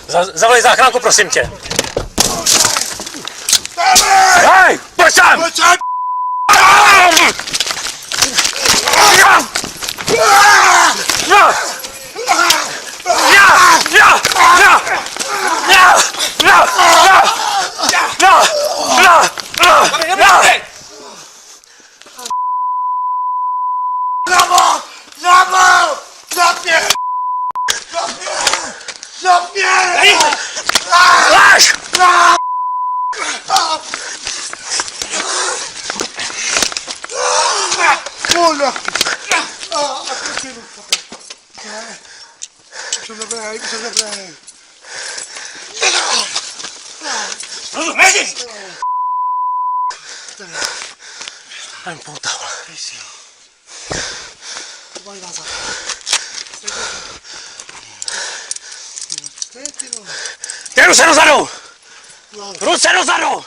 Zavolej záchranku, prosím tě. Hej, pojď sem! Ai, puta. Ty ruce dozadu! Ruce dozadu!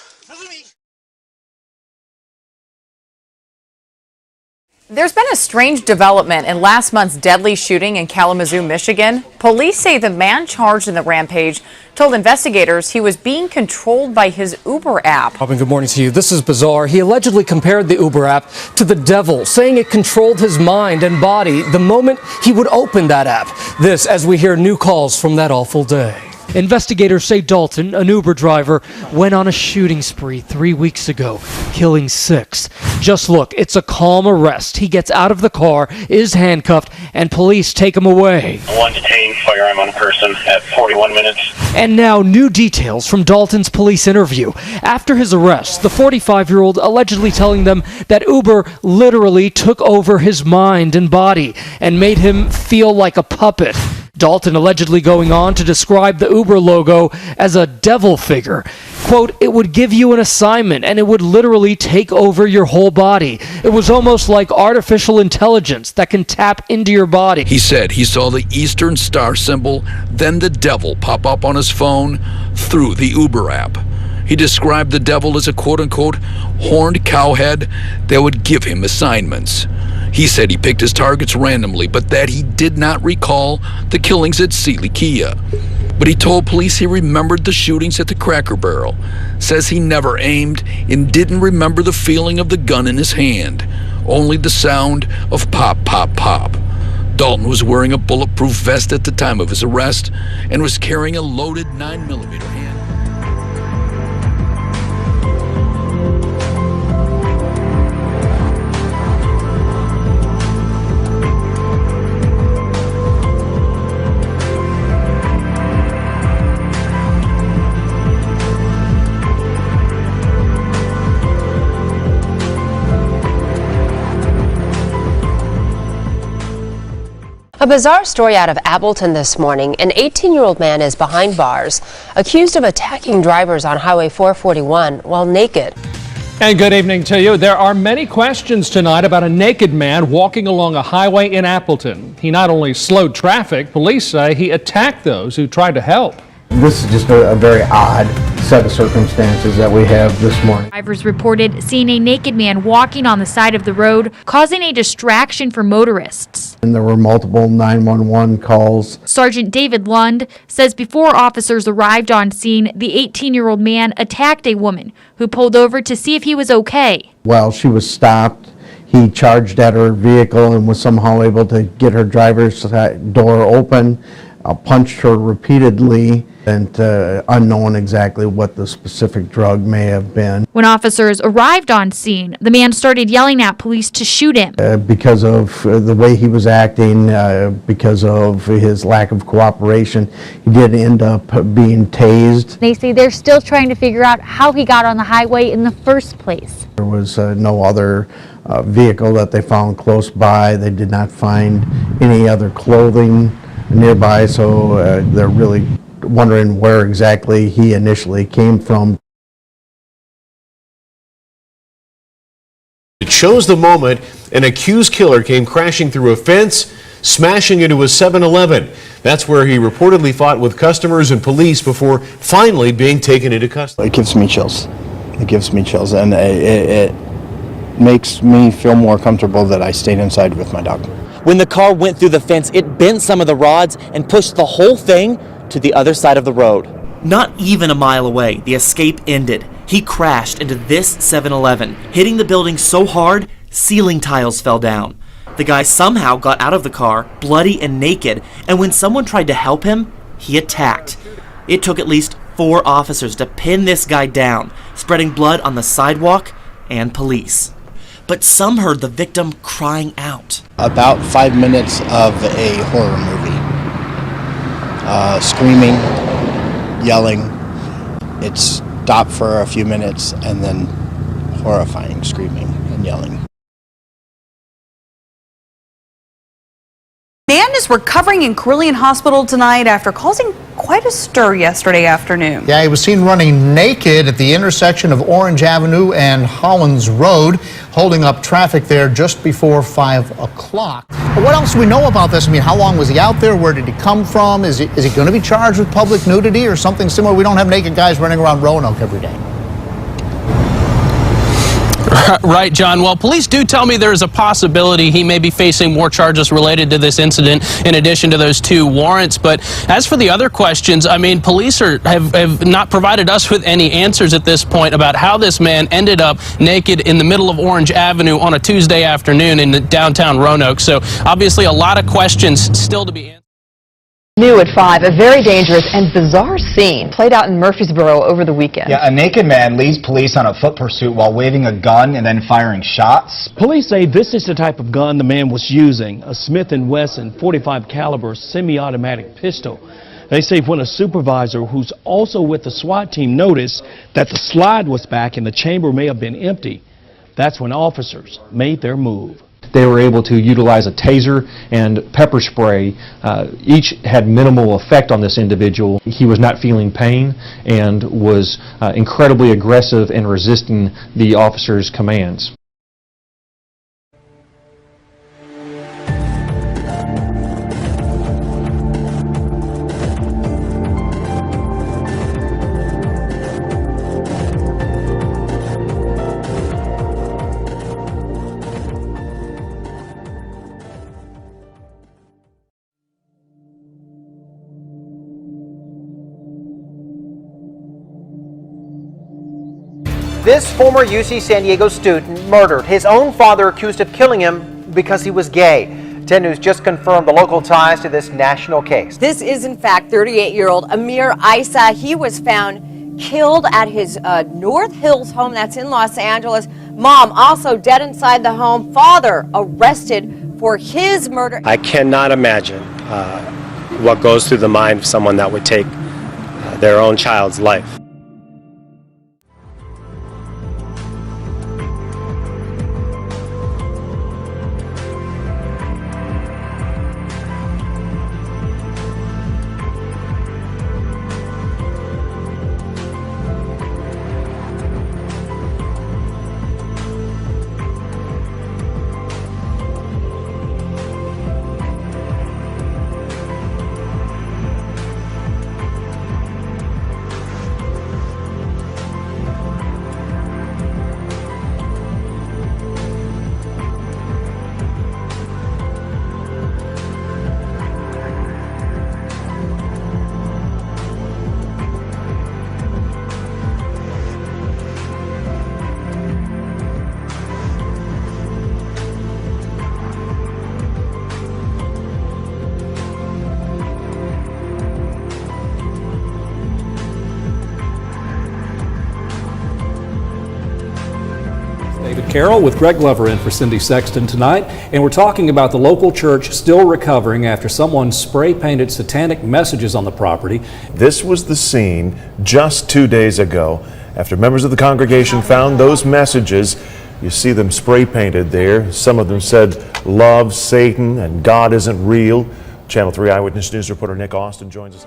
There's been a strange development in last month's deadly shooting in Kalamazoo, Michigan. Police say the man charged in the rampage told investigators he was being controlled by his Uber app. Robin, good morning to you. This is bizarre. He allegedly compared the Uber app to the devil, saying it controlled his mind and body the moment he would open that app. This as we hear new calls from that awful day. Investigators say Dalton, an Uber driver, went on a shooting spree 3 weeks ago, killing 6. Just look, it's a calm arrest. He gets out of the car, is handcuffed, and police take him away. One detained, firearm on person at 41 minutes. And now new details from Dalton's police interview. After his arrest, the 45-year-old allegedly telling them that Uber literally took over his mind and body and made him feel like a puppet. Dalton allegedly going on to describe the Uber logo as a devil figure. Quote, it would give you an assignment and it would literally take over your whole body. It was almost like artificial intelligence that can tap into your body. He said he saw the Eastern Star symbol, then the devil pop up on his phone through the Uber app. He described the devil as a quote-unquote horned cowhead that would give him assignments. He said he picked his targets randomly, but that he did not recall the killings at Sealy Kia. But he told police he remembered the shootings at the Cracker Barrel, says he never aimed and didn't remember the feeling of the gun in his hand, only the sound of pop, pop, pop. Dalton was wearing a bulletproof vest at the time of his arrest and was carrying a loaded 9mm hand. A bizarre story out of Appleton this morning. An 18-year-old man is behind bars, accused of attacking drivers on Highway 441 while naked. And good evening to you. There are many questions tonight about a naked man walking along a highway in Appleton. He not only slowed traffic, police say he attacked those who tried to help. This is just a very odd set of circumstances that we have this morning. Drivers reported seeing a naked man walking on the side of the road, causing a distraction for motorists. And there were multiple 911 calls. Sergeant David Lund says before officers arrived on scene, the 18-year-old man attacked a woman who pulled over to see if he was okay. While she was stopped, he charged at her vehicle and was somehow able to get her driver's door open, punched her repeatedly, and unknown exactly what the specific drug may have been. When officers arrived on scene, the man started yelling at police to shoot him. Because of the way he was acting, because of his lack of cooperation, he did end up being tased. They say they're still trying to figure out how he got on the highway in the first place. There was no other vehicle that they found close by. They did not find any other clothing nearby, so they're really wondering where exactly he initially came from. It shows the moment an accused killer came crashing through a fence, smashing into a 7-Eleven. That's where he reportedly fought with customers and police before finally being taken into custody. It gives me chills. It gives me chills, and makes me feel more comfortable that I stayed inside with my dog. When the car went through the fence, it bent some of the rods and pushed the whole thing to the other side of the road. Not even a mile away, the escape ended. He crashed into this 7-Eleven, hitting the building so hard, ceiling tiles fell down. The guy somehow got out of the car, bloody and naked, and when someone tried to help him, he attacked. It took at least 4 officers to pin this guy down, spreading blood on the sidewalk and police. But some heard the victim crying out. About 5 minutes of a horror movie. Screaming, yelling. It stopped for a few minutes and then horrifying screaming and yelling. Man is recovering in Carillion Hospital tonight after causing quite a stir yesterday afternoon. Yeah, he was seen running naked at the intersection of Orange Avenue and Hollins Road, holding up traffic there just before 5 o'clock. But what else do we know about this? I mean, how long was he out there? Where did he come from? Is he going to be charged with public nudity or something similar? We don't have naked guys running around Roanoke every day. Right, John. Well, police do tell me there is a possibility he may be facing more charges related to this incident in addition to those 2 warrants. But as for the other questions, I mean, police have not provided us with any answers at this point about how this man ended up naked in the middle of Orange Avenue on a Tuesday afternoon in downtown Roanoke. So obviously a lot of questions still to be answered. New at 5, a very dangerous and bizarre scene played out in Murfreesboro over the weekend. Yeah, a naked man leads police on a foot pursuit while waving a gun and then firing shots. Police say this is the type of gun the man was using, a Smith & Wesson .45 caliber semi-automatic pistol. They say when a supervisor who's also with the SWAT team noticed that the slide was back and the chamber may have been empty, that's when officers made their move. They were able to utilize a taser and pepper spray. Each had minimal effect on this individual. He was not feeling pain and was incredibly aggressive in resisting the officer's commands. This former UC San Diego student murdered his own father, accused of killing him because he was gay. 10 News just confirmed the local ties to this national case. This is, in fact, 38-year-old Amir Isa. He was found killed at his North Hills home that's in Los Angeles. Mom also dead inside the home. Father arrested for his murder. I cannot imagine what goes through the mind of someone that would take their own child's life. Carol with Greg Glover in for Cindy Sexton tonight, and we're talking about the local church still recovering after someone spray-painted satanic messages on the property. This was the scene just 2 days ago after members of the congregation found those messages. You see them spray-painted there. Some of them said, "Love Satan," and "God isn't real." Channel 3 Eyewitness News reporter Nick Austin joins us.